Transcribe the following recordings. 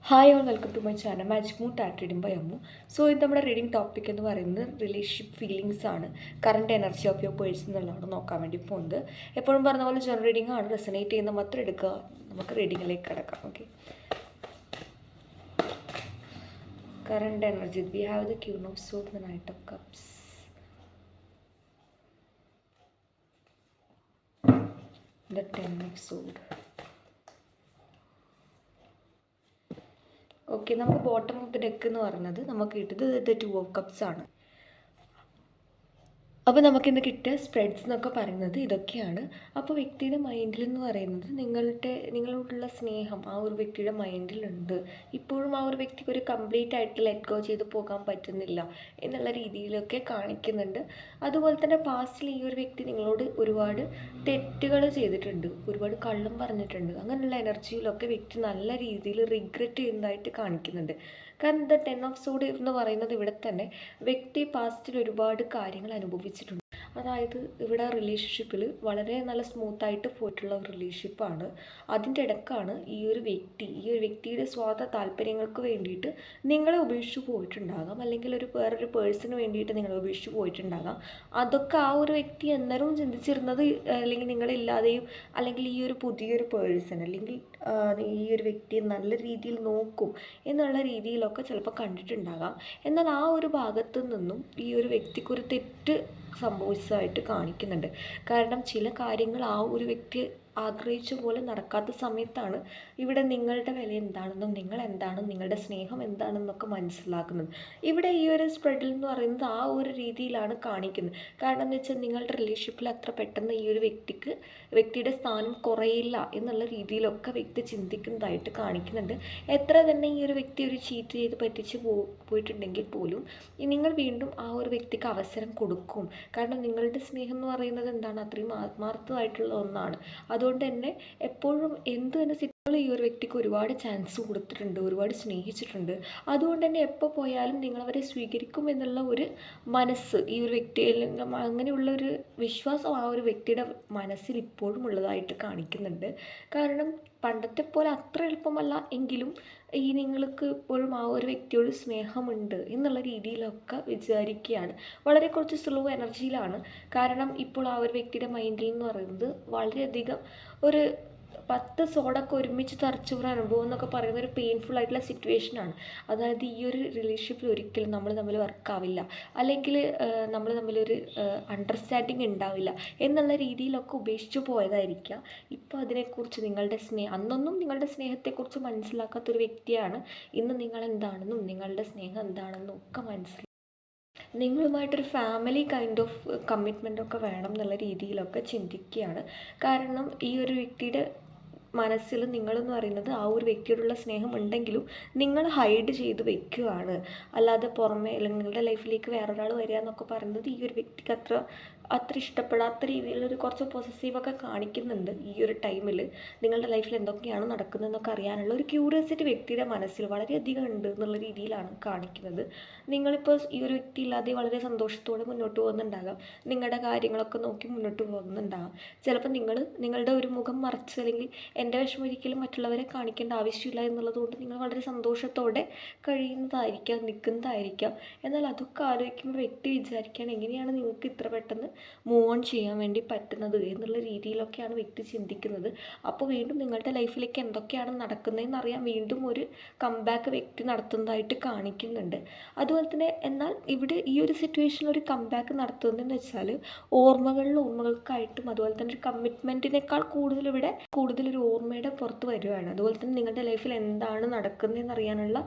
Hi all welcome to my channel magic moon ടാറ്റ് reading by Ammu. So ഇത് നമ്മുടെ reading topic എന്ന് പറയുന്നത് റിലേഷൻഷിപ്പ് ഫീലിങ്സ് ആണ്. Current energy of your person എന്നുള്ളതാണ് നോക്കാൻ വേണ്ടി പോകുന്നത്. എപ്പോഴും പറഞ്ഞ പോലെ ജനറൽ റീഡിംഗ് ആണ്, റെസനേറ്റ് ചെയ്യുന്ന മാത്രം എടുക്കുക. നമുക്ക് റീഡിങ്ങിലേക്ക് കിടക്കാം. Okay, current energy we have the queen of സോഡ്, the knight of cups, the ten of സോഡ്. Okay, നമുക്ക് ബോട്ടം ഓഫ് ദ ഡെക്ക് എന്ന് പറയുന്നത് നമുക്ക് കിട്ടുന്നത് ദ ടു ഓഫ് കപ്സ് ആണ്. അപ്പോൾ നമുക്കിന്ന് കിട്ടിയ സ്പ്രെഡ്സ് എന്നൊക്കെ പറയുന്നത് ഇതൊക്കെയാണ്. അപ്പോൾ വ്യക്തിയുടെ മൈൻഡിൽ എന്ന് പറയുന്നത് നിങ്ങളോടുള്ള സ്നേഹം ആ ഒരു വ്യക്തിയുടെ മൈൻഡിലുണ്ട്. ഇപ്പോഴും ആ ഒരു വ്യക്തിക്ക് ഒരു കംപ്ലീറ്റ് ആയിട്ട് ലെറ്റ് ഗോ ചെയ്ത് പോകാൻ പറ്റുന്നില്ല എന്നുള്ള രീതിയിലൊക്കെ കാണിക്കുന്നുണ്ട്. അതുപോലെ തന്നെ പാസ്റ്റിൽ ഈ ഒരു വ്യക്തി നിങ്ങളോട് ഒരുപാട് തെറ്റുകൾ ചെയ്തിട്ടുണ്ട്, ഒരുപാട് കള്ളം പറഞ്ഞിട്ടുണ്ട്. അങ്ങനെയുള്ള എനർജിയിലൊക്കെ വ്യക്തി നല്ല രീതിയിൽ റിഗ്രറ്റ് ചെയ്യുന്നതായിട്ട് കാണിക്കുന്നുണ്ട്. കാരണം ദ ടെൻ ഓഫ് സോഡ് എന്ന് പറയുന്നത് ഇവിടെ തന്നെ വ്യക്തി പാസ്റ്റിൽ ഒരുപാട് കാര്യങ്ങൾ അനുഭവിച്ചിട്ടുണ്ട്. അതായത് ഇവിടെ റിലേഷൻഷിപ്പിൽ വളരെ നല്ല സ്മൂത്തായിട്ട് പോയിട്ടുള്ള ഒരു റിലേഷൻഷിപ്പാണ്. അതിൻ്റെ ഇടക്കാണ് ഈ ഒരു വ്യക്തിയുടെ സ്വാർത്ഥ താല്പര്യങ്ങൾക്ക് വേണ്ടിയിട്ട് നിങ്ങളെ ഉപേക്ഷിച്ച് പോയിട്ടുണ്ടാകാം, അല്ലെങ്കിൽ വേറൊരു പേഴ്സണിന് വേണ്ടിയിട്ട് നിങ്ങളെ ഉപേക്ഷിച്ച് പോയിട്ടുണ്ടാകാം. അതൊക്കെ ആ ഒരു വ്യക്തി എന്നേരവും ചിന്തിച്ചിരുന്നത്, അല്ലെങ്കിൽ നിങ്ങളില്ലാതെയും, അല്ലെങ്കിൽ ഈ ഒരു പുതിയൊരു പേഴ്സൺ, അല്ലെങ്കിൽ ഈ ഒരു വ്യക്തിയെ നല്ല രീതിയിൽ നോക്കും എന്നുള്ള രീതിയിലൊക്കെ ചിലപ്പോൾ കണ്ടിട്ടുണ്ടാകാം. എന്നാൽ ആ ഒരു ഭാഗത്തു നിന്നും ഈ ഒരു വ്യക്തിക്കൊരു തെറ്റ് സംഭവിച്ചതായിട്ട് കാണിക്കുന്നുണ്ട്. കാരണം ചില കാര്യങ്ങൾ ആ ഒരു വ്യക്തി ആഗ്രഹിച്ച പോലെ നടക്കാത്ത സമയത്താണ് ഇവിടെ നിങ്ങളുടെ വില എന്താണെന്നും നിങ്ങൾ എന്താണെന്നും നിങ്ങളുടെ സ്നേഹം എന്താണെന്നൊക്കെ മനസ്സിലാക്കുന്നത്. ഇവിടെ ഈ ഒരു സ്പ്രെഡിൽ എന്ന് പറയുന്നത് ആ ഒരു രീതിയിലാണ് കാണിക്കുന്നത്. കാരണം എന്ന് വെച്ചാൽ നിങ്ങളുടെ റിലേഷൻഷിപ്പിൽ അത്ര പെട്ടെന്ന് ഈ ഒരു വ്യക്തിയുടെ സ്ഥാനം കുറയില്ല എന്നുള്ള രീതിയിലൊക്കെ വ്യക്തി ചിന്തിക്കുന്നതായിട്ട് കാണിക്കുന്നുണ്ട്. എത്ര തന്നെ ഈ ഒരു വ്യക്തി ഒരു ചീറ്റ് ചെയ്ത് പറ്റിച്ച് പോയിട്ടുണ്ടെങ്കിൽ പോലും നിങ്ങൾ വീണ്ടും ആ ഒരു വ്യക്തിക്ക് അവസരം കൊടുക്കും. കാരണം നിങ്ങളുടെ സ്നേഹം എന്ന് പറയുന്നത് എന്താണ്, അത്രയും ആത്മാർത്ഥമായിട്ടുള്ള ഒന്നാണ്. അതുകൊണ്ട് തന്നെ എപ്പോഴും എന്ത് തന്നെ നിങ്ങൾ ഈ ഒരു വ്യക്തിക്ക് ഒരുപാട് ചാൻസ് കൊടുത്തിട്ടുണ്ട്, ഒരുപാട് സ്നേഹിച്ചിട്ടുണ്ട്. അതുകൊണ്ട് തന്നെ എപ്പോൾ പോയാലും നിങ്ങളവരെ സ്വീകരിക്കും എന്നുള്ള ഒരു മനസ്സ് ഈ ഒരു വ്യക്തിയിൽ, അങ്ങനെയുള്ള ഒരു വിശ്വാസം ആ ഒരു വ്യക്തിയുടെ മനസ്സിൽ ഇപ്പോഴും ഉള്ളതായിട്ട് കാണിക്കുന്നുണ്ട്. കാരണം പണ്ടത്തെ പോലെ അത്ര എളുപ്പമല്ല എങ്കിലും നിങ്ങൾക്ക് ഇപ്പോഴും ആ ഒരു വ്യക്തിയോട് സ്നേഹമുണ്ട് എന്നുള്ള രീതിയിലൊക്കെ വിചാരിക്കുകയാണ്. വളരെ കുറച്ച് സ്ലോ എനർജിയിലാണ്. കാരണം ഇപ്പോൾ ആ ഒരു വ്യക്തിയുടെ മൈൻഡിൽ എന്ന് പറയുന്നത് വളരെയധികം ഒരു 10 സോഡൊക്കെ ഒരുമിച്ച് തറച്ചു ഒരു അനുഭവം എന്നൊക്കെ പറയുന്ന ഒരു പെയിൻഫുൾ ആയിട്ടുള്ള സിറ്റുവേഷനാണ്. അതായത് ഈ ഒരു റിലേഷൻഷിപ്പിൽ ഒരിക്കലും നമ്മൾ തമ്മിൽ വർക്കാവില്ല, അല്ലെങ്കിൽ നമ്മൾ തമ്മിലൊരു അണ്ടർസ്റ്റാൻഡിങ് ഉണ്ടാവില്ല എന്നുള്ള രീതിയിലൊക്കെ ഉപേക്ഷിച്ച് പോയതായിരിക്കാം. ഇപ്പോൾ അതിനെക്കുറിച്ച് അന്നൊന്നും നിങ്ങളുടെ സ്നേഹത്തെക്കുറിച്ച് മനസ്സിലാക്കാത്തൊരു വ്യക്തിയാണ് ഇന്ന് നിങ്ങളെന്താണെന്നും നിങ്ങളുടെ സ്നേഹം എന്താണെന്നും ഒക്കെ മനസ്സിലാക്കി നിങ്ങളുമായിട്ടൊരു ഫാമിലി കൈൻഡ് ഓഫ് കമ്മിറ്റ്മെൻറ്റൊക്കെ വേണം എന്നുള്ള രീതിയിലൊക്കെ ചിന്തിക്കുകയാണ്. കാരണം ഈ ഒരു വ്യക്തിയുടെ മനസ്സിൽ നിങ്ങളെന്ന് പറയുന്നത് ആ ഒരു വ്യക്തിയോടുള്ള സ്നേഹം ഉണ്ടെങ്കിലും നിങ്ങൾ ഹൈഡ് ചെയ്ത് വെക്കുകയാണ്. അല്ലാതെ പുറമേ അല്ലെങ്കിൽ നിങ്ങളുടെ ലൈഫിലേക്ക് വേറൊരാൾ വരിക എന്നൊക്കെ പറയുന്നത് ഈ ഒരു വ്യക്തിക്ക് അത്ര ഇഷ്ടപ്പെടാത്ത രീതിയിലൊരു കുറച്ച് പൊസസീവൊക്കെ കാണിക്കുന്നുണ്ട്. ഈ ഒരു ടൈമിൽ നിങ്ങളുടെ ലൈഫിൽ എന്തൊക്കെയാണ് നടക്കുന്നതെന്നൊക്കെ അറിയാനുള്ള ഒരു ക്യൂരിയോസിറ്റി വ്യക്തിയുടെ മനസ്സിൽ വളരെയധികം ഉണ്ട് എന്നുള്ള രീതിയിലാണ് കാണിക്കുന്നത്. നിങ്ങളിപ്പോൾ ഈ ഒരു വ്യക്തി ഇല്ലാതെ വളരെ സന്തോഷത്തോടെ മുന്നോട്ട് പോകുന്നുണ്ടാകാം, നിങ്ങളുടെ കാര്യങ്ങളൊക്കെ നോക്കി മുന്നോട്ട് പോകുന്നുണ്ടാകാം. ചിലപ്പോൾ നിങ്ങളുടെ ഒരു മുഖം മറച്ച്, അല്ലെങ്കിൽ എൻ്റെ വിഷമം ഒരിക്കലും മറ്റുള്ളവരെ കാണിക്കേണ്ട ആവശ്യമില്ല എന്നുള്ളതുകൊണ്ട് നിങ്ങൾ വളരെ സന്തോഷത്തോടെ നിൽക്കുന്നതായിരിക്കാം. എന്നാൽ അതൊക്കെ ആലോചിക്കുമ്പോൾ വ്യക്തി വിചാരിക്കുകയാണ്, എങ്ങനെയാണ് നിങ്ങൾക്ക് ഇത്ര പെട്ടെന്ന് മൂവ് ഓൺ ചെയ്യാൻ വേണ്ടി പറ്റുന്നത് എന്നുള്ള രീതിയിലൊക്കെയാണ് വ്യക്തി ചിന്തിക്കുന്നത്. അപ്പോൾ വീണ്ടും നിങ്ങളുടെ ലൈഫിലേക്ക് എന്തൊക്കെയാണ് നടക്കുന്നതെന്ന് അറിയാൻ വീണ്ടും ഒരു കംബാക്ക് വ്യക്തി നടത്തുന്നതായിട്ട് കാണിക്കുന്നുണ്ട്. അതുപോലെ തന്നെ എന്നാൽ ഇവിടെ ഈ ഒരു സിറ്റുവേഷനിൽ ഒരു കംബാക്ക് നടത്തുന്നതെന്ന് വെച്ചാൽ ഓർമ്മകൾക്കായിട്ടും അതുപോലെ തന്നെ ഒരു കമ്മിറ്റ്മെൻറ്റിനേക്കാൾ കൂടുതലൊരു ഓർമ്മയുടെ പുറത്ത് വരുവാണ്. അതുപോലെ തന്നെ നിങ്ങളുടെ ലൈഫിൽ എന്താണ് നടക്കുന്നതെന്ന് അറിയാനുള്ള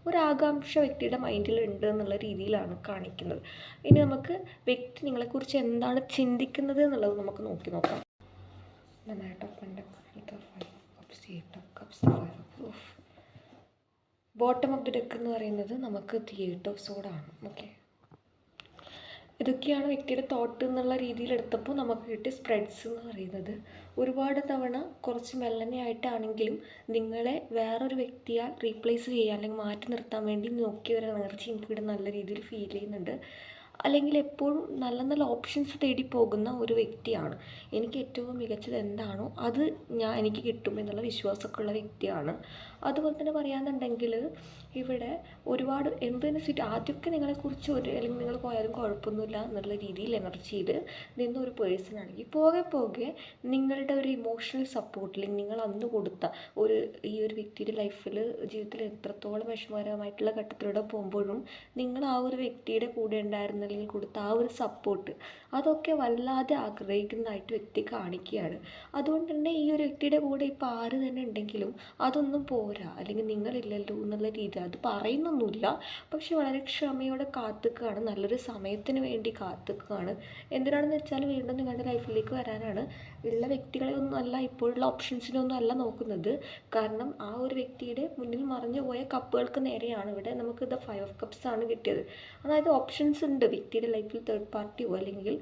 ഒരാകാംക്ഷ വ്യക്തിയുടെ മൈൻഡിലുണ്ട് എന്നുള്ള രീതിയിലാണ് കാണിക്കുന്നത്. ഇനി നമുക്ക് വ്യക്തി നിങ്ങളെക്കുറിച്ച് എന്താണ് ചിന്തിക്കുന്നത് എന്നുള്ളത് നമുക്ക് നോക്കാം. ബോട്ടം ഓഫ് ദി ഡെക്ക് എന്ന് പറയുന്നത് നമുക്ക് ദി 8 ഓഫ് സോഡാണ്. ഓക്കെ, ഇതൊക്കെയാണ് വ്യക്തിയുടെ തോട്ട് എന്നുള്ള രീതിയിൽ എടുത്തപ്പോൾ നമുക്ക് കിട്ടിയ സ്പ്രെഡ്സ് എന്ന് പറയുന്നത്. ഒരുപാട് തവണ കുറച്ച് മെല്ലനെയായിട്ടാണെങ്കിലും നിങ്ങളെ വേറൊരു വ്യക്തിയാൽ റീപ്ലേസ് ചെയ്യാൻ അല്ലെങ്കിൽ മാറ്റി നിർത്താൻ വേണ്ടി നോക്കിയ ഒരു എനർജി എനിക്കിവിടെ നല്ല രീതിയിൽ ഫീൽ ചെയ്യുന്നുണ്ട്. അല്ലെങ്കിൽ എപ്പോഴും നല്ല നല്ല ഓപ്ഷൻസ് തേടി പോകുന്ന ഒരു വ്യക്തിയാണ്. എനിക്ക് ഏറ്റവും മികച്ചത് എന്താണോ അത് എനിക്ക് കിട്ടും എന്നുള്ള വിശ്വാസമൊക്കെ ഉള്ള വ്യക്തിയാണ്. അതുപോലെ തന്നെ പറയാന്നുണ്ടെങ്കിൽ ഇവിടെ ഒരുപാട് എന്തിനു ആദ്യമൊക്കെ നിങ്ങളെക്കുറിച്ച് അല്ലെങ്കിൽ നിങ്ങൾ പോയാലും കുഴപ്പമൊന്നുമില്ല എന്നുള്ള രീതിയിൽ എനർജിയിൽ നിന്ന ഒരു പേഴ്സൺ ആണെങ്കിൽ പോകെ പോകെ നിങ്ങളുടെ ഒരു ഇമോഷണൽ സപ്പോർട്ട് അല്ലെങ്കിൽ നിങ്ങൾ അന്ന് കൊടുത്ത ഈ ഒരു വ്യക്തിയുടെ ജീവിതത്തിൽ എത്രത്തോളം വിഷമകരമായിട്ടുള്ള ഘട്ടത്തിലൂടെ പോകുമ്പോഴും നിങ്ങൾ ആ ഒരു വ്യക്തിയുടെ കൂടെ ഉണ്ടായിരുന്ന അല്ലെങ്കിൽ കൊടുത്ത ആ ഒരു സപ്പോർട്ട് അതൊക്കെ വല്ലാതെ ആഗ്രഹിക്കുന്നതായിട്ട് വ്യക്തി കാണിക്കുകയാണ്. അതുകൊണ്ട് തന്നെ ഈ ഒരു വ്യക്തിയുടെ കൂടെ ഇപ്പോൾ ആര് തന്നെ ഉണ്ടെങ്കിലും അതൊന്നും പോരാ, അല്ലെങ്കിൽ നിങ്ങളില്ലല്ലോ എന്നുള്ള രീതി അത് പറയുന്നൊന്നുമില്ല. പക്ഷെ വളരെ ക്ഷമയോടെ കാത്തുക്കുകയാണ്, നല്ലൊരു സമയത്തിന് വേണ്ടി കാത്തുക്കുകയാണ്. എന്തിനാണെന്ന് വെച്ചാൽ വീണ്ടും നിങ്ങളുടെ ലൈഫിലേക്ക് വരാനാണ്. ഉള്ള വ്യക്തികളെ ഒന്നും അല്ല, ഇപ്പോഴുള്ള ഓപ്ഷൻസിനൊന്നും അല്ല നോക്കുന്നത്. കാരണം ആ ഒരു വ്യക്തിയുടെ മുന്നിൽ മറഞ്ഞു പോയ കപ്പുകൾക്ക് നേരെയാണ് ഇവിടെ നമുക്ക് ദ 5 ഓഫ് കപ്സ് ആണ് കിട്ടിയത്. അതായത് ഓപ്ഷൻസ് ഉണ്ട് വ്യക്തിയുടെ ലൈഫിൽ, തേർഡ് പാർട്ടിയോ അല്ലെങ്കിൽ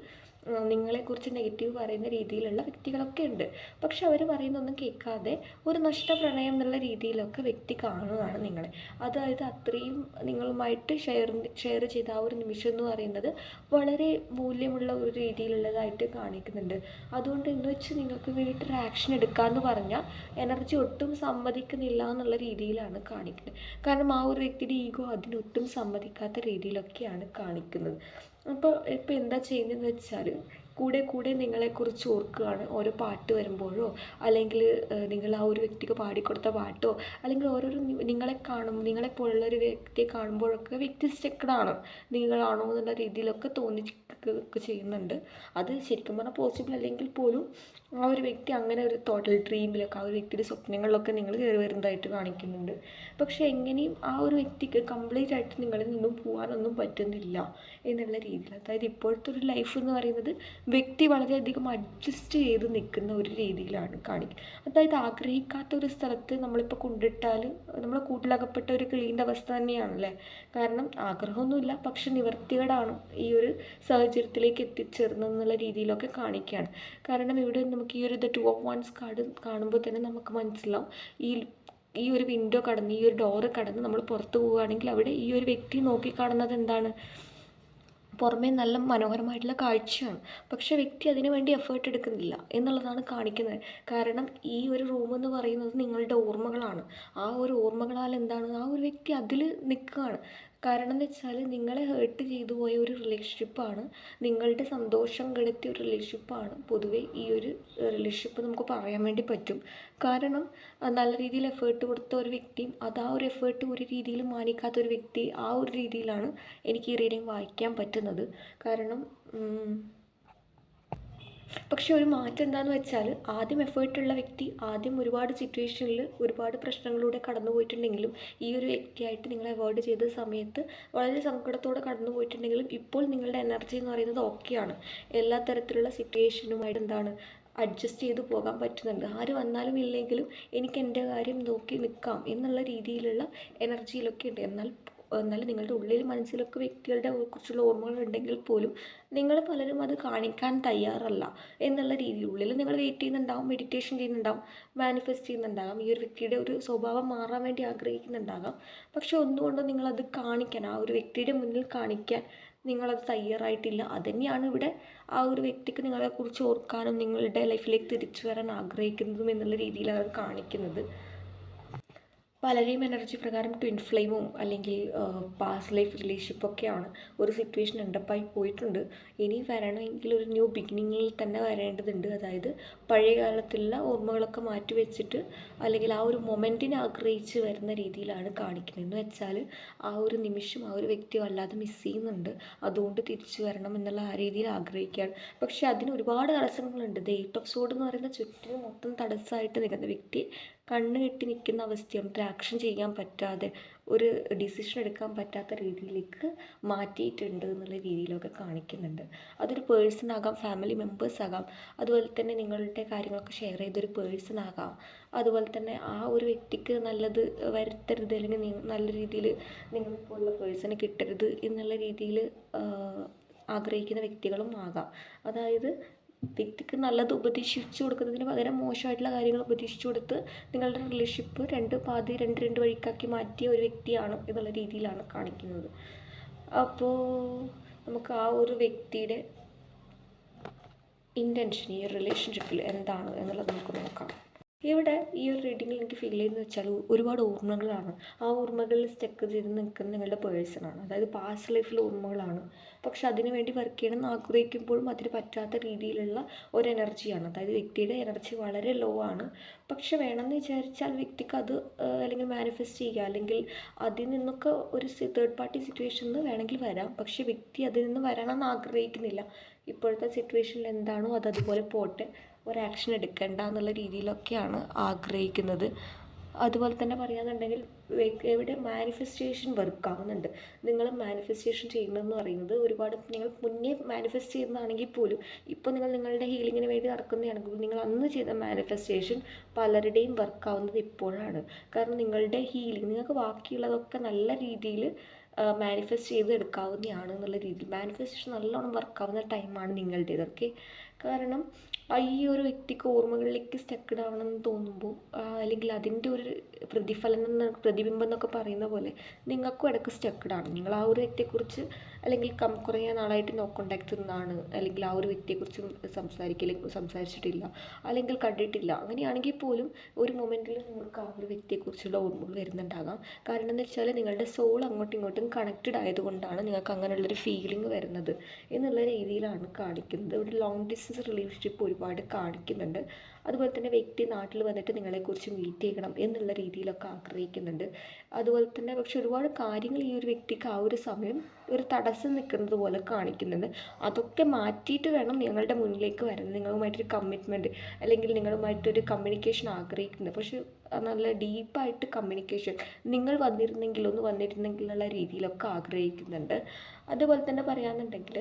നിങ്ങളെക്കുറിച്ച് നെഗറ്റീവ് പറയുന്ന രീതിയിലുള്ള വ്യക്തികളൊക്കെ ഉണ്ട്. പക്ഷെ അവർ പറയുന്നൊന്നും കേൾക്കാതെ ഒരു നഷ്ടപ്രണയം എന്നുള്ള രീതിയിലൊക്കെ വ്യക്തി കാണുകയാണ് നിങ്ങളെ. അതായത് അത്രയും നിങ്ങളുമായിട്ട് ഷെയർ ചെയ്ത ആ ഒരു നിമിഷം എന്ന് പറയുന്നത് വളരെ മൂല്യമുള്ള ഒരു രീതിയിലുള്ളതായിട്ട് കാണിക്കുന്നുണ്ട്. അതുകൊണ്ട് എന്ന് വെച്ച് നിങ്ങൾക്ക് വേണ്ടിയിട്ടൊരു ആക്ഷൻ എടുക്കാമെന്ന് പറഞ്ഞാൽ എനർജി ഒട്ടും സമ്മതിക്കുന്നില്ല എന്നുള്ള രീതിയിലാണ് കാണിക്കുന്നത്. കാരണം ആ ഒരു വ്യക്തിയുടെ ഈഗോ അതിനൊട്ടും സമ്മതിക്കാത്ത രീതിയിലൊക്കെയാണ് കാണിക്കുന്നത്. ഇപ്പോൾ എന്താ ചെയ്യുന്നതെന്ന് വെച്ചാൽ കൂടെ നിങ്ങളെക്കുറിച്ച് ഓർക്കുകയാണ്. ഓരോ പാട്ട് വരുമ്പോഴോ അല്ലെങ്കിൽ നിങ്ങൾ ആ ഒരു വ്യക്തിക്ക് പാടിക്കൊടുത്ത പാട്ടോ അല്ലെങ്കിൽ ഓരോരോ നിങ്ങളെപ്പോലുള്ള ഒരു വ്യക്തിയെ കാണുമ്പോഴൊക്കെ വ്യക്തി സ്റ്റക്കഡാണ്, നിങ്ങളാണോ എന്നുള്ള രീതിയിലൊക്കെ തോന്നിക്കുകയൊക്കെ ചെയ്യുന്നുണ്ട്. അത് ശരിക്കും പറഞ്ഞാൽ പോസിബിൾ അല്ലെങ്കിൽ പോലും ആ ഒരു വ്യക്തി അങ്ങനെ ഒരു ടോട്ടൽ ഡ്രീമിലൊക്കെ ആ ഒരു വ്യക്തിയുടെ സ്വപ്നങ്ങളിലൊക്കെ നിങ്ങൾ കയറി വരുന്നതായിട്ട് കാണിക്കുന്നുണ്ട്. പക്ഷേ എങ്ങനെയും ആ ഒരു വ്യക്തിക്ക് കംപ്ലീറ്റ് ആയിട്ട് നിങ്ങളിൽ നിന്നും പോകാനൊന്നും പറ്റുന്നില്ല എന്നുള്ള രീതിയിൽ. അതായത് ഇപ്പോഴത്തെ ഒരു ലൈഫ് എന്ന് പറയുന്നത് വ്യക്തി വളരെയധികം അഡ്ജസ്റ്റ് ചെയ്ത് നിൽക്കുന്ന ഒരു രീതിയിലാണ് കാണിക്കുക. അതായത് ആഗ്രഹിക്കാത്ത ഒരു സ്ഥലത്ത് നമ്മളിപ്പോൾ കൊണ്ടിട്ടാൽ നമ്മൾ കൂട്ടിലകപ്പെട്ട ഒരു കിളീൻ്റെ അവസ്ഥ തന്നെയാണല്ലേ. കാരണം ആഗ്രഹമൊന്നുമില്ല, പക്ഷെ നിവർത്തികേടാണ് ഈ ഒരു സാഹചര്യത്തിലേക്ക് എത്തിച്ചേർന്നെന്നുള്ള രീതിയിലൊക്കെ കാണിക്കുകയാണ്. കാരണം ഇവിടെ നമുക്ക് ഈ ഒരു 2 of Wands കാർഡ് കാണുമ്പോൾ തന്നെ നമുക്ക് മനസ്സിലാവും, ഈ ഒരു വിൻഡോ കടന്ന് ഈ ഒരു ഡോറ് കടന്ന് നമ്മൾ പുറത്ത് പോവുകയാണെങ്കിൽ അവിടെ ഈ ഒരു വ്യക്തി നോക്കിക്കാണുന്നത് എന്താണ്? പുറമേ നല്ല മനോഹരമായിട്ടുള്ള കാഴ്ചയാണ്, പക്ഷെ വ്യക്തി അതിനു വേണ്ടി എഫേർട്ട് എടുക്കുന്നില്ല എന്നുള്ളതാണ് കാണിക്കുന്നത്. കാരണം ഈ ഒരു റൂം എന്ന് പറയുന്നത് നിങ്ങളുടെ ഓർമ്മകളാണ്. ആ ഒരു ഓർമ്മകളാൽ എന്താണ് ആ ഒരു വ്യക്തി അതിൽ നിൽക്കുകയാണ്. കാരണം എന്ന് വെച്ചാൽ നിങ്ങളെ ഹേർട്ട് ചെയ്തു പോയ ഒരു റിലേഷൻഷിപ്പാണ്, നിങ്ങളുടെ സന്തോഷം കെടുത്തിയ ഒരു റിലേഷൻഷിപ്പാണ് പൊതുവേ ഈ ഒരു റിലേഷൻഷിപ്പ് നമുക്ക് പറയാൻ വേണ്ടി പറ്റും. കാരണം നല്ല രീതിയിൽ എഫേർട്ട് കൊടുത്ത ഒരു വ്യക്തിയും അത് ആ ഒരു എഫേർട്ട് ഒരു രീതിയിലും മാനിക്കാത്ത ഒരു വ്യക്തി, ആ ഒരു രീതിയിലാണ് എനിക്ക് ഈ റീഡിങ് വായിക്കാൻ പറ്റുന്നത്. കാരണം പക്ഷെ ഒരു മാറ്റം എന്താണെന്ന് വെച്ചാൽ ആദ്യം എഫേർട്ടുള്ള വ്യക്തി ആദ്യം ഒരുപാട് സിറ്റുവേഷനിൽ ഒരുപാട് പ്രശ്നങ്ങളിലൂടെ കടന്നു പോയിട്ടുണ്ടെങ്കിലും ഈ ഒരു വ്യക്തിയായിട്ട് നിങ്ങളെ അവോയ്ഡ് ചെയ്ത സമയത്ത് വളരെ സങ്കടത്തോടെ കടന്നു പോയിട്ടുണ്ടെങ്കിലും ഇപ്പോൾ നിങ്ങളുടെ എനർജി എന്ന് പറയുന്നത് ഓക്കെയാണ്. എല്ലാ തരത്തിലുള്ള സിറ്റുവേഷനുമായിട്ട് അഡ്ജസ്റ്റ് ചെയ്ത് പോകാൻ പറ്റുന്നുണ്ട്. ആര് വന്നാലും ഇല്ലെങ്കിലും എനിക്ക് എൻ്റെ കാര്യം നോക്കി നിൽക്കാം എന്നുള്ള രീതിയിലുള്ള എനർജിയിലൊക്കെ ഉണ്ട്. എന്നാൽ നിങ്ങളുടെ ഉള്ളിൽ മനസ്സിലൊക്കെ വ്യക്തികളുടെ കുറിച്ചുള്ള ഓർമ്മകൾ ഉണ്ടെങ്കിൽ പോലും നിങ്ങൾ പലരും അത് കാണിക്കാൻ തയ്യാറല്ല എന്നുള്ള രീതിയിൽ ഉള്ളിൽ നിങ്ങൾ വെയിറ്റ് ചെയ്യുന്നുണ്ടാവും, മെഡിറ്റേഷൻ ചെയ്യുന്നുണ്ടാവും, മാനിഫെസ്റ്റ് ചെയ്യുന്നുണ്ടാകാം, ഈ ഒരു വ്യക്തിയുടെ ഒരു സ്വഭാവം മാറാൻ വേണ്ടി ആഗ്രഹിക്കുന്നുണ്ടാകാം. പക്ഷെ ഒന്നുകൊണ്ടും നിങ്ങളത് കാണിക്കാൻ, ആ ഒരു വ്യക്തിയുടെ മുന്നിൽ കാണിക്കാൻ നിങ്ങളത് തയ്യാറായിട്ടില്ല. അതുതന്നെയാണ് ഇവിടെ ആ ഒരു വ്യക്തിക്ക് നിങ്ങളെക്കുറിച്ച് ഓർക്കാനും നിങ്ങളുടെ ലൈഫിലേക്ക് തിരിച്ചു വരാൻ ആഗ്രഹിക്കുന്നതും എന്നുള്ള രീതിയിലാണ് കാണിക്കുന്നത്. പലരെയും എനർജി പ്രകാരം ട്വിൻ ഫ്ലെയിമും അല്ലെങ്കിൽ പാസ്റ്റ് ലൈഫ് റിലേഷൻഷിപ്പൊക്കെയാണ് ഒരു സിറ്റുവേഷൻ എൻഡപ്പായി പോയിട്ടുണ്ട്. ഇനി വരണമെങ്കിൽ ഒരു ന്യൂ ബിഗിനിങ്ങിൽ തന്നെ വരേണ്ടതുണ്ട്. അതായത് പഴയ കാലത്തുള്ള ഓർമ്മകളൊക്കെ മാറ്റി വെച്ചിട്ട് അല്ലെങ്കിൽ ആ ഒരു മൊമെൻറ്റിനെ ആഗ്രഹിച്ച് വരുന്ന രീതിയിലാണ് കാണിക്കുന്നത്. എന്ന് വെച്ചാൽ ആ ഒരു നിമിഷം ആ ഒരു വ്യക്തി വല്ലാതെ മിസ് ചെയ്യുന്നുണ്ട്, അതുകൊണ്ട് തിരിച്ചു വരണം എന്നുള്ള ആ രീതിയിൽ ആഗ്രഹിക്കുകയാണ്. പക്ഷേ അതിന് ഒരുപാട് തടസ്സങ്ങളുണ്ട്. ദ 8 ഓഫ് സോർഡ് എന്ന് പറയുന്ന ചുറ്റിനും മൊത്തം തടസ്സമായിട്ട് നിൽക്കുന്ന വ്യക്തി കണ്ണ് കെട്ടി നിൽക്കുന്ന അവസ്ഥയാണ്. ഒരു ആക്ഷൻ ചെയ്യാൻ പറ്റാതെ, ഒരു ഡിസിഷൻ എടുക്കാൻ പറ്റാത്ത രീതിയിലേക്ക് മാറ്റിയിട്ടുണ്ട് എന്നുള്ള രീതിയിലൊക്കെ കാണിക്കുന്നുണ്ട്. അതൊരു പേഴ്സൺ ആകാം, ഫാമിലി മെമ്പേഴ്സ് ആകാം, അതുപോലെ തന്നെ നിങ്ങളുടെ കാര്യങ്ങളൊക്കെ ഷെയർ ചെയ്തൊരു പേഴ്സൺ ആകാം. അതുപോലെ തന്നെ ആ ഒരു വ്യക്തിക്ക് നല്ലത് വരുത്തരുത് അല്ലെങ്കിൽ നല്ല രീതിയിൽ നിങ്ങളെപ്പോലുള്ള പേഴ്സണെ കിട്ടരുത് എന്നുള്ള രീതിയിൽ ആഗ്രഹിക്കുന്ന വ്യക്തികളും ആകാം. അതായത് വ്യക്തിക്ക് നല്ലത് ഉപദേശിച്ചു കൊടുക്കുന്നതിന് പകരം മോശമായിട്ടുള്ള കാര്യങ്ങൾ ഉപദേശിച്ചു കൊടുത്ത് നിങ്ങളുടെ റിലേഷൻഷിപ്പ് രണ്ട് വഴിക്കാക്കി മാറ്റിയ ഒരു വ്യക്തിയാണ് എന്നുള്ള രീതിയിലാണ് കാണിക്കുന്നത്. അപ്പോൾ നമുക്ക് ആ ഒരു വ്യക്തിയുടെ ഇൻറ്റൻഷൻ ഈ റിലേഷൻഷിപ്പിൽ എന്താണ് എന്നുള്ളത് നമുക്ക് നോക്കാം. ഇവിടെ ഈ ഒരു റീഡിങ്ങിൽ എനിക്ക് ഫീൽ ചെയ്യുന്നത് വെച്ചാൽ ഒരുപാട് ഓർമ്മകളാണ്. ആ ഓർമ്മകളിൽ സ്റ്റക്ക് ചെയ്ത് നിൽക്കുന്ന നിങ്ങളുടെ പേഴ്സണാണ്. അതായത് പാസ്റ്റ് ലൈഫിലെ ഓർമ്മകളാണ്. പക്ഷെ അതിനു വേണ്ടി വർക്ക് ചെയ്യണമെന്ന് ആഗ്രഹിക്കുമ്പോഴും അതിന് പറ്റാത്ത രീതിയിലുള്ള ഒരു എനർജിയാണ്. അതായത് വ്യക്തിയുടെ എനർജി വളരെ ലോ ആണ്. പക്ഷെ വേണമെന്ന് വിചാരിച്ചാൽ വ്യക്തിക്ക് അത് അല്ലെങ്കിൽ മാനിഫെസ്റ്റ് ചെയ്യുക, അല്ലെങ്കിൽ അതിൽ നിന്നൊക്കെ ഒരു തേർഡ് പാർട്ടി സിറ്റുവേഷനിൽ വേണമെങ്കിൽ വരാം. പക്ഷെ വ്യക്തി അതിൽ നിന്ന് വരണമെന്ന് ആഗ്രഹിക്കുന്നില്ല. ഇപ്പോഴത്തെ സിറ്റുവേഷനിൽ എന്താണോ അത് അതുപോലെ പോട്ടെ, ഒരു ആക്ഷൻ എടുക്കേണ്ട എന്നുള്ള രീതിയിലൊക്കെയാണ് ആഗ്രഹിക്കുന്നത്. അതുപോലെ തന്നെ പറയുകയാണെന്നുണ്ടെങ്കിൽ എവിടെ മാനിഫെസ്റ്റേഷൻ വർക്കാവുന്നുണ്ട്. നിങ്ങൾ മാനിഫെസ്റ്റേഷൻ ചെയ്യുന്നതെന്ന് പറയുന്നത് ഒരുപാട് നിങ്ങൾ മുന്നേ മാനിഫെസ്റ്റ് ചെയ്യുന്നതാണെങ്കിൽ പോലും ഇപ്പോൾ നിങ്ങൾ നിങ്ങളുടെ ഹീലിങ്ങിന് വേണ്ടി നടക്കുന്നതാണെങ്കിൽ നിങ്ങൾ അന്ന് ചെയ്ത മാനിഫെസ്റ്റേഷൻ പലരുടെയും വർക്കാവുന്നത് ഇപ്പോഴാണ്. കാരണം നിങ്ങളുടെ ഹീലിംഗ് നിങ്ങൾക്ക് ബാക്കിയുള്ളതൊക്കെ നല്ല രീതിയിൽ മാനിഫെസ്റ്റ് ചെയ്ത് എടുക്കാവുന്നതാണ് എന്നുള്ള രീതിയിൽ മാനിഫെസ്റ്റേഷൻ നല്ലോണം വർക്കാവുന്ന ടൈമാണ് നിങ്ങളുടേത്. ഓക്കെ, കാരണം ഈ ഒരു വ്യക്തിക്ക് ഓർമ്മകളിലേക്ക് സ്റ്റക്ക്ഡ് ആവണമെന്ന് തോന്നുമ്പോൾ അല്ലെങ്കിൽ അതിൻ്റെ ഒരു പ്രതിബിംബം എന്നൊക്കെ പറയുന്ന പോലെ നിങ്ങൾക്കും ഇടയ്ക്ക് സ്റ്റക്ക്ഡാണ്. നിങ്ങൾ ആ ഒരു വ്യക്തിയെക്കുറിച്ച് അല്ലെങ്കിൽ കുറേ നാളായിട്ട് നോ കോണ്ടാക്ട് നിന്നാണ്, അല്ലെങ്കിൽ ആ ഒരു വ്യക്തിയെക്കുറിച്ച് സംസാരിച്ചിട്ടില്ല, അല്ലെങ്കിൽ കണ്ടിട്ടില്ല. അങ്ങനെയാണെങ്കിൽ പോലും ഒരു മൊമെൻറ്റിൽ നിങ്ങൾക്ക് ആ ഒരു വ്യക്തിയെക്കുറിച്ചുള്ള ഓർമ്മകൾ വരുന്നുണ്ടാകാം. കാരണം എന്ന് വെച്ചാൽ നിങ്ങളുടെ സോൾ അങ്ങോട്ടും ഇങ്ങോട്ടും കണക്റ്റഡ് ആയതുകൊണ്ടാണ് നിങ്ങൾക്ക് അങ്ങനെയുള്ളൊരു ഫീലിംഗ് വരുന്നത് എന്നുള്ള രീതിയിലാണ് കാണിക്കുന്നത്. ഇവിടെ ലോങ് ഡിസ്റ്റൻസ് റിലേഷൻഷിപ്പ് ഒരുപാട് കാണിക്കുന്നുണ്ട്. അതുപോലെ തന്നെ വ്യക്തി നാട്ടിൽ വന്നിട്ട് നിങ്ങളെക്കുറിച്ച് മീറ്റ് ചെയ്യണം എന്നുള്ള രീതിയിലൊക്കെ ആഗ്രഹിക്കുന്നുണ്ട്. അതുപോലെ തന്നെ പക്ഷെ ഒരുപാട് കാര്യങ്ങൾ ഈ ഒരു വ്യക്തിക്ക് ആ ഒരു സമയം ഒരു തടസ്സം നിൽക്കുന്നത് പോലെ കാണിക്കുന്നുണ്ട്. അതൊക്കെ മാറ്റിയിട്ട് വേണം നിങ്ങളുടെ മുന്നിലേക്ക് വരാൻ, നിങ്ങളുമായിട്ടൊരു കമ്മിറ്റ്മെൻറ്റ് അല്ലെങ്കിൽ നിങ്ങളുമായിട്ടൊരു കമ്മ്യൂണിക്കേഷൻ ആഗ്രഹിക്കുന്നത്. പക്ഷെ നല്ല ഡീപ്പായിട്ട് കമ്മ്യൂണിക്കേഷൻ നിങ്ങൾ വന്നിരുന്നെങ്കിലുള്ള രീതിയിലൊക്കെ ആഗ്രഹിക്കുന്നുണ്ട്. അതുപോലെ തന്നെ പറയുകയാണെന്നുണ്ടെങ്കിൽ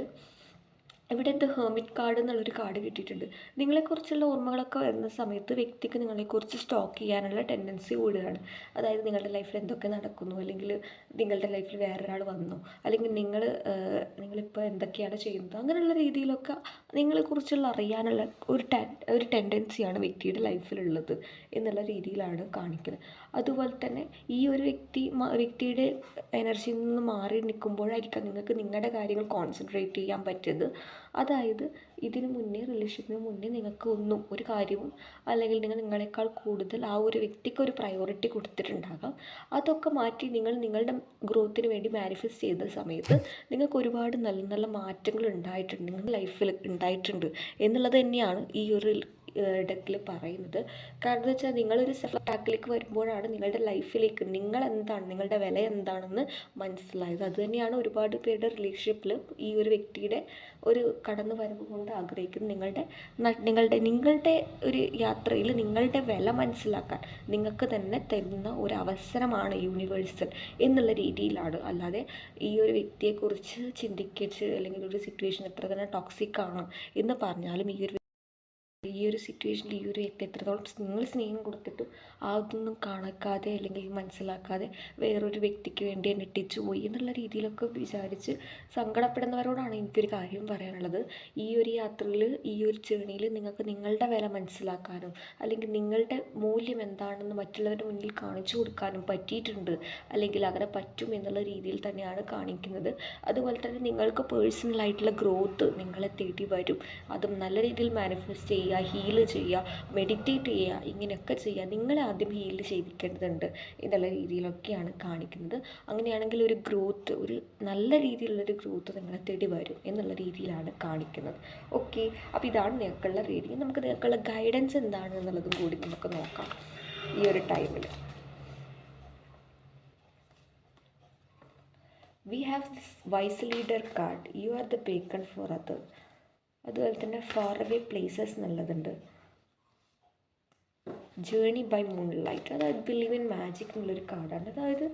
ഇവിടെ ഹെർമിറ്റ് കാർഡ് എന്നുള്ളൊരു കാർഡ് കിട്ടിയിട്ടുണ്ട്. നിങ്ങളെക്കുറിച്ചുള്ള ഓർമ്മകളൊക്കെ വരുന്ന സമയത്ത് വ്യക്തിക്ക് നിങ്ങളെക്കുറിച്ച് സ്റ്റോക്ക് ചെയ്യാനുള്ള ടെൻഡൻസി കൂടുകയാണ്. അതായത് നിങ്ങളുടെ ലൈഫിൽ എന്തൊക്കെ നടക്കുന്നു, അല്ലെങ്കിൽ നിങ്ങളുടെ ലൈഫിൽ വേറൊരാൾ വന്നു, അല്ലെങ്കിൽ നിങ്ങളിപ്പോൾ എന്തൊക്കെയാണ് ചെയ്യുന്നത്, അങ്ങനെയുള്ള രീതിയിലൊക്കെ നിങ്ങളെക്കുറിച്ചുള്ള അറിയാനുള്ള ഒരു ടെൻഡൻസിയാണ് വ്യക്തിയുടെ ലൈഫിലുള്ളത് എന്നുള്ള രീതിയിലാണ് കാണിക്കുന്നത്. അതുപോലെ തന്നെ ഈ ഒരു വ്യക്തിയുടെ എനർജിയിൽ നിന്ന് മാറി നിൽക്കുമ്പോഴായിരിക്കാം നിങ്ങൾക്ക് നിങ്ങളുടെ കാര്യങ്ങൾ കോൺസെൻട്രേറ്റ് ചെയ്യാൻ പറ്റിയത്. അതായത് റിലേഷൻഷിപ്പിന് മുന്നേ നിങ്ങൾക്ക് ഒരു കാര്യവും അല്ലെങ്കിൽ നിങ്ങളെക്കാൾ കൂടുതൽ ആ ഒരു വ്യക്തിക്ക് ഒരു പ്രയോറിറ്റി കൊടുത്തിട്ടുണ്ടാകാം. അതൊക്കെ മാറ്റി നിങ്ങളുടെ ഗ്രോത്തിന് വേണ്ടി മാനിഫെസ്റ്റ് ചെയ്യുന്ന സമയത്ത് നിങ്ങൾക്ക് ഒരുപാട് നല്ല നല്ല മാറ്റങ്ങൾ ഉണ്ടായിട്ടുണ്ട്, നിങ്ങളുടെ ലൈഫിൽ ഉണ്ടായിട്ടുണ്ട് എന്നുള്ളത് തന്നെയാണ് ഈ ഒരു ഡെക്കിൽ പറയുന്നത്. കാരണം എന്ന് വെച്ചാൽ നിങ്ങളൊരു സെൽഫ് അറ്റാക്കിലേക്ക് വരുമ്പോഴാണ് നിങ്ങളുടെ ലൈഫിലേക്ക് നിങ്ങളെന്താണ്, നിങ്ങളുടെ വില എന്താണെന്ന് മനസ്സിലായത്. അതുതന്നെയാണ് ഒരുപാട് പേരുടെ റിലേഷൻഷിപ്പിൽ ഈ ഒരു വ്യക്തിയുടെ ഒരു കടന്നു വരവ് കൊണ്ട് ആഗ്രഹിക്കുന്നത്. നിങ്ങളുടെ ഒരു യാത്രയിൽ നിങ്ങളുടെ വില മനസ്സിലാക്കാൻ നിങ്ങൾക്ക് തന്നെ തരുന്ന ഒരു അവസരമാണ് യൂണിവേഴ്സൽ എന്നുള്ള രീതിയിലാണ്. അല്ലാതെ ഈ ഒരു വ്യക്തിയെക്കുറിച്ച് ചിന്തിച്ച് അല്ലെങ്കിൽ ഒരു സിറ്റുവേഷൻ എത്ര തന്നെ ടോക്സിക് ആണ് എന്ന് പറഞ്ഞാലും ഈ ഒരു സിറ്റുവേഷനിൽ ഈ ഒരു വ്യക്തി എത്രത്തോളം നിങ്ങൾ സ്നേഹം കൊടുത്തിട്ടും അതൊന്നും കാണാക്കാതെ അല്ലെങ്കിൽ മനസ്സിലാക്കാതെ വേറൊരു വ്യക്തിക്ക് വേണ്ടി എന്നെ ഇട്ടിച്ചു പോയി എന്നുള്ള രീതിയിലൊക്കെ വിചാരിച്ച് സങ്കടപ്പെടുന്നവരോടാണ് എനിക്കൊരു കാര്യം പറയാനുള്ളത്. ഈ ഒരു യാത്രയിൽ ഈ ഒരു ജേണിയിൽ നിങ്ങൾക്ക് നിങ്ങളുടെ വില മനസ്സിലാക്കാനും അല്ലെങ്കിൽ നിങ്ങളുടെ മൂല്യം എന്താണെന്ന് മറ്റുള്ളവരുടെ മുന്നിൽ കാണിച്ചു കൊടുക്കാനും പറ്റിയിട്ടുണ്ട്, അല്ലെങ്കിൽ അങ്ങനെ പറ്റും എന്നുള്ള രീതിയിൽ തന്നെയാണ് കാണിക്കുന്നത്. അതുപോലെ തന്നെ നിങ്ങൾക്ക് പേഴ്സണലായിട്ടുള്ള ഗ്രോത്ത് നിങ്ങളെ തേടി വരും. അതും നല്ല രീതിയിൽ മാനിഫെസ്റ്റ് ചെയ്യുക, ഹീൽ ചെയ്യുക, മെഡിറ്റേറ്റ് ചെയ്യുക, ഇങ്ങനെയൊക്കെ ചെയ്യുക. നിങ്ങളെ ആദ്യം ഹീൽ ചെയ്യിക്കേണ്ടതുണ്ട് എന്നുള്ള രീതിയിലൊക്കെയാണ് കാണിക്കുന്നത്. അങ്ങനെയാണെങ്കിൽ ഒരു ഗ്രോത്ത്, ഒരു നല്ല രീതിയിലുള്ളൊരു ഗ്രോത്ത് നിങ്ങളെ തേടി വരും എന്നുള്ള രീതിയിലാണ് കാണിക്കുന്നത്. ഓക്കെ, അപ്പോൾ ഇതാണ് നിങ്ങൾക്കുള്ള റീഡിങ്. നമുക്ക് നിങ്ങൾക്കുള്ള ഗൈഡൻസ് എന്താണ് എന്നുള്ളതും കൂടി നമുക്ക് നോക്കാം ഈ ഒരു ടൈമിൽ. We have this wise leader card. You are the beacon for other. അതുപോലെ തന്നെ ഫാർ അവേ പ്ലേസസ് എന്നുള്ളതുണ്ട്. ജേണി ബൈ മൂൺ ലൈറ്റ്, അതായത് ബിലീവ് ഇൻ മാജിക് എന്നുള്ളൊരു കാർഡാണ്. അതായത്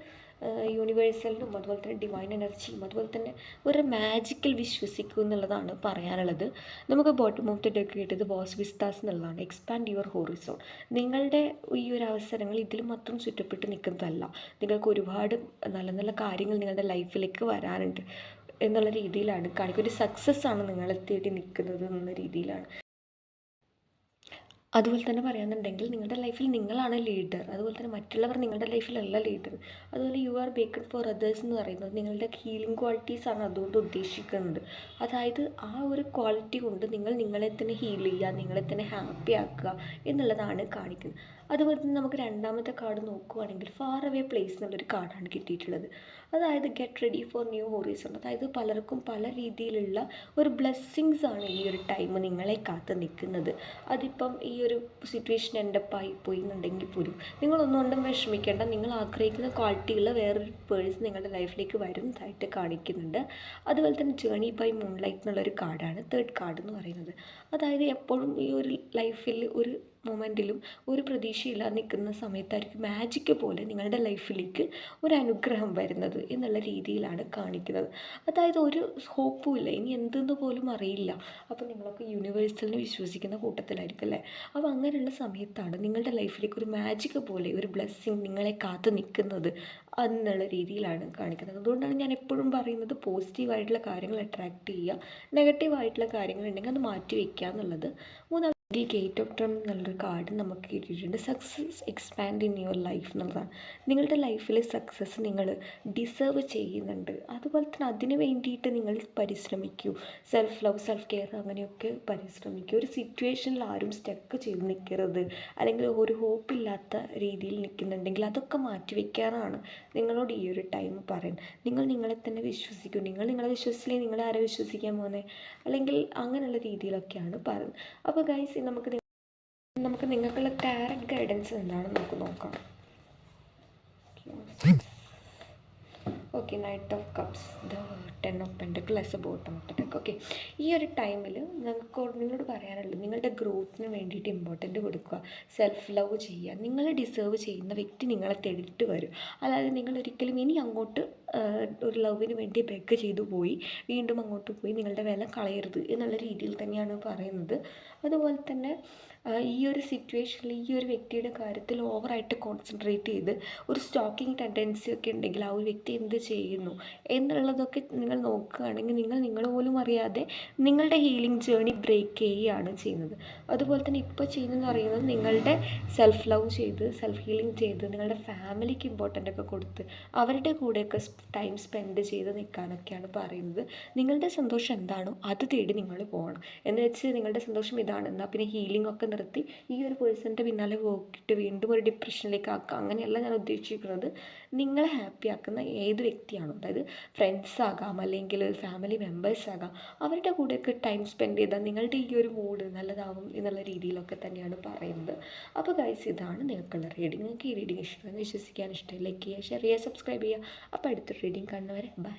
യൂണിവേഴ്സലിനും അതുപോലെ തന്നെ ഡിവൈൻ എനർജിയും അതുപോലെ തന്നെ ഒരു മാജിക്കിൽ വിശ്വസിക്കൂ എന്നുള്ളതാണ് പറയാനുള്ളത്. നമുക്ക് ബോട്ടം ഓഫ് ദി ഡെക്ക് കിട്ടിയത് ബോസ് വിസ്താസ് എന്നുള്ളതാണ്. Expand your horizon. നിങ്ങളുടെ ഈ ഒരു അവസരങ്ങൾ ഇതിൽ മാത്രം ചുറ്റപ്പെട്ട് നിൽക്കുന്നതല്ല, നിങ്ങൾക്ക് ഒരുപാട് നല്ല നല്ല കാര്യങ്ങൾ നിങ്ങളുടെ ലൈഫിലേക്ക് വരാനുണ്ട് എന്നുള്ള രീതിയിലാണ് കാണിക്കുക. ഒരു സക്സസ് ആണ് നിങ്ങളെ തേടി നിൽക്കുന്നത് എന്നുള്ള രീതിയിലാണ്. അതുപോലെ തന്നെ പറയുകയാണെന്നുണ്ടെങ്കിൽ നിങ്ങളുടെ ലൈഫിൽ നിങ്ങളാണ് ലീഡർ. അതുപോലെ തന്നെ മറ്റുള്ളവർ നിങ്ങളുടെ ലൈഫിലല്ല ലീഡർ. അതുപോലെ you are baked for others എന്ന് പറയുന്നത് നിങ്ങളുടെ ഹീലിംഗ് ക്വാളിറ്റീസാണ് അതുകൊണ്ട് ഉദ്ദേശിക്കുന്നത്. അതായത് ആ ഒരു ക്വാളിറ്റി കൊണ്ട് നിങ്ങൾ നിങ്ങളെ തന്നെ ഹീൽ ചെയ്യുക, നിങ്ങളെ തന്നെ ഹാപ്പി ആക്കുക എന്നുള്ളതാണ് കാണിക്കുന്നത്. അതുപോലെ തന്നെ നമുക്ക് രണ്ടാമത്തെ കാർഡ് നോക്കുകയാണെങ്കിൽ ഫാർ അവേ പ്ലേസ് എന്നുള്ളൊരു കാർഡാണ് കിട്ടിയിട്ടുള്ളത്. അതായത് get ready for new horizon. അതായത് പലർക്കും പല രീതിയിലുള്ള ഒരു ബ്ലെസ്സിങ്സ് ആണ് ഈ ഒരു ടൈം നിങ്ങളെ കാത്ത് നിൽക്കുന്നത്. അതിപ്പം ഈ ഒരു സിറ്റുവേഷൻ എൻഡപ്പായി പോയി എന്നുണ്ടെങ്കിൽ പോലും നിങ്ങളൊന്നും കൊണ്ടും വിഷമിക്കേണ്ട. നിങ്ങൾ ആഗ്രഹിക്കുന്ന ക്വാളിറ്റിയുള്ള വേറൊരു പേഴ്സൺ നിങ്ങളുടെ ലൈഫിലേക്ക് വരുന്നതായിട്ട് കാണിക്കുന്നുണ്ട്. അതുപോലെ തന്നെ ജേണി ബൈ മൂൺലൈറ്റ് എന്നുള്ളൊരു കാർഡാണ് തേർഡ് കാർഡ് എന്ന് പറയുന്നത്. അതായത് എപ്പോഴും ഈ ഒരു ലൈഫിൽ ഒരു മൊമെൻറ്റിലും ഒരു പ്രതീക്ഷയില്ലാതെ നിൽക്കുന്ന സമയത്തായിരിക്കും മാജിക്ക് പോലെ നിങ്ങളുടെ ലൈഫിലേക്ക് ഒരു അനുഗ്രഹം വരുന്നത് എന്നുള്ള രീതിയിലാണ് കാണിക്കുന്നത്. അതായത് ഒരു ഹോപ്പും ഇല്ല, ഇനി എന്തെന്ന് പോലും അറിയില്ല. അപ്പോൾ നിങ്ങളൊക്കെ യൂണിവേഴ്സലിനെ വിശ്വസിക്കുന്ന കൂട്ടത്തിലായിരിക്കും അല്ലേ? അപ്പോൾ അങ്ങനെയുള്ള സമയത്താണ് നിങ്ങളുടെ ലൈഫിലേക്ക് ഒരു മാജിക്ക് പോലെ ഒരു ബ്ലെസ്സിങ് നിങ്ങളെ കാത്തു നിൽക്കുന്നത് എന്നുള്ള രീതിയിലാണ് കാണിക്കുന്നത്. അതുകൊണ്ടാണ് ഞാൻ എപ്പോഴും പറയുന്നത് പോസിറ്റീവായിട്ടുള്ള കാര്യങ്ങൾ അട്രാക്റ്റ് ചെയ്യുക, നെഗറ്റീവായിട്ടുള്ള കാര്യങ്ങളുണ്ടെങ്കിൽ അത് മാറ്റി വയ്ക്കുക എന്നുള്ളത്. ഈ ഗേറ്റ് ഓഫ് ട്രം എന്നുള്ളൊരു കാർഡ് നമുക്ക് കിട്ടിയിട്ടുണ്ട്. Success expand in your life എന്നുള്ളതാണ്. നിങ്ങളുടെ ലൈഫിലെ സക്സസ് നിങ്ങൾ ഡിസേർവ് ചെയ്യുന്നുണ്ട്. അതുപോലെ തന്നെ അതിന് വേണ്ടിയിട്ട് നിങ്ങൾ പരിശ്രമിക്കൂ. സെൽഫ് ലവ്, സെൽഫ് കെയർ അങ്ങനെയൊക്കെ പരിശ്രമിക്കൂ. ഒരു സിറ്റുവേഷനിൽ ആരും സ്റ്റക്ക് ചെയ്ത് നിൽക്കരുത്. അല്ലെങ്കിൽ ഒരു ഹോപ്പില്ലാത്ത രീതിയിൽ നിൽക്കുന്നുണ്ടെങ്കിൽ അതൊക്കെ മാറ്റി വയ്ക്കാനാണ് നിങ്ങളോട് ഈ ഒരു ടൈം പറയുന്നത്. നിങ്ങൾ നിങ്ങളെ തന്നെ വിശ്വസിക്കൂ. നിങ്ങൾ നിങ്ങളെ വിശ്വസിച്ചില്ലെങ്കിൽ നിങ്ങളെ ആരെ വിശ്വസിക്കാൻ പോകുന്നത്? അല്ലെങ്കിൽ അങ്ങനെയുള്ള രീതിയിലൊക്കെയാണ് പറയുന്നത്. അപ്പോൾ ഗൈസ് നമുക്ക് നിങ്ങൾക്കുള്ള ടാരറ്റ് ഗൈഡൻസ് എന്താണെന്ന് നമുക്ക് നോക്കാം. Okay, knight of cups, the 10 of pentacle as A bottom of the deck. Okay, ഈ ഒരു ടൈമിൽ നിങ്ങളോട് പറയാനുള്ളത് നിങ്ങളുടെ ഗ്രോത്തിന് വേണ്ടിയിട്ട് ഇമ്പോർട്ടൻ്റ് കൊടുക്കുക, സെൽഫ് ലവ് ചെയ്യുക. നിങ്ങൾ ഡിസേർവ് ചെയ്യുന്ന വ്യക്തി നിങ്ങളെ തേടിയിട്ട് വരും. അതായത് നിങ്ങൾ ഒരിക്കലും ഇനി അങ്ങോട്ട് ഒരു ലവിന് വേണ്ടി ബെഗ് ചെയ്തു പോയി വീണ്ടും അങ്ങോട്ട് പോയി നിങ്ങളുടെ വില കളയരുത് എന്നുള്ള രീതിയിൽ തന്നെയാണ് പറയുന്നത്. അതുപോലെ തന്നെ ഈ ഒരു സിറ്റുവേഷനിൽ ഈ ഒരു വ്യക്തിയുടെ കാര്യത്തിൽ ഓവറായിട്ട് കോൺസെൻട്രേറ്റ് ചെയ്ത് ഒരു സ്റ്റോക്കിംഗ് ടെൻഡൻസി ഒക്കെ ഉണ്ടെങ്കിൽ ആ ഒരു വ്യക്തി എന്ത് ചെയ്യുന്നു എന്നുള്ളതൊക്കെ നിങ്ങൾ നോക്കുകയാണെങ്കിൽ നിങ്ങൾ പോലും അറിയാതെ നിങ്ങളുടെ ഹീലിംഗ് ജേർണി ബ്രേക്ക് ചെയ്യുകയാണ് ചെയ്യുന്നത്. അതുപോലെ തന്നെ ഇപ്പോൾ ചെയ്യുന്നതെന്ന് പറയുന്നത് നിങ്ങളുടെ സെൽഫ് ലവ് ചെയ്ത്, സെൽഫ് ഹീലിംഗ് ചെയ്ത്, നിങ്ങളുടെ ഫാമിലിക്ക് ഇമ്പോർട്ടൻ്റ് ഒക്കെ കൊടുത്ത് അവരുടെ കൂടെയൊക്കെ ടൈം സ്പെൻഡ് ചെയ്ത് നിൽക്കാനൊക്കെയാണ് പറയുന്നത്. നിങ്ങളുടെ സന്തോഷം എന്താണോ അത് തേടി നിങ്ങൾ പോകണം. എന്ന് വെച്ച് നിങ്ങളുടെ സന്തോഷം ഇതാണ് എന്നാൽ പിന്നെ ഹീലിംഗ് ഒക്കെ നിർത്തി ഈ ഒരു പേഴ്സണിൻ്റെ പിന്നാലെ പോയിട്ട് വീണ്ടും ഒരു ഡിപ്രഷനിലേക്ക് ആക്കുക, അങ്ങനെയല്ല ഞാൻ ഉദ്ദേശിക്കുന്നത്. നിങ്ങളെ ഹാപ്പി ആക്കുന്ന ഏത് വ്യക്തിയാണോ, അതായത് ഫ്രണ്ട്സ് ആകാം അല്ലെങ്കിൽ ഫാമിലി മെമ്പേഴ്സ് ആകാം, അവരുടെ കൂടെയൊക്കെ ടൈം സ്പെൻഡ് ചെയ്താൽ നിങ്ങളുടെ ഈ ഒരു മൂഡ് നല്ലതാവും എന്നുള്ള രീതിയിലൊക്കെ തന്നെയാണ് പറയുന്നത്. അപ്പോൾ ഗൈസ്, ഇതാണ് നിങ്ങൾക്കുള്ള റീഡിങ്. നിങ്ങൾക്ക് ഈ റീഡിങ് ഇഷ്ടമെന്ന് വിശ്വസിക്കാൻ. ഇഷ്ടം ലൈക്ക് ചെയ്യുക, ഷെയർ ചെയ്യുക, സബ്സ്ക്രൈബ് ചെയ്യുക. അപ്പോൾ അടുത്തൊരു റീഡിങ് കാണുന്നവരെ ബൈ.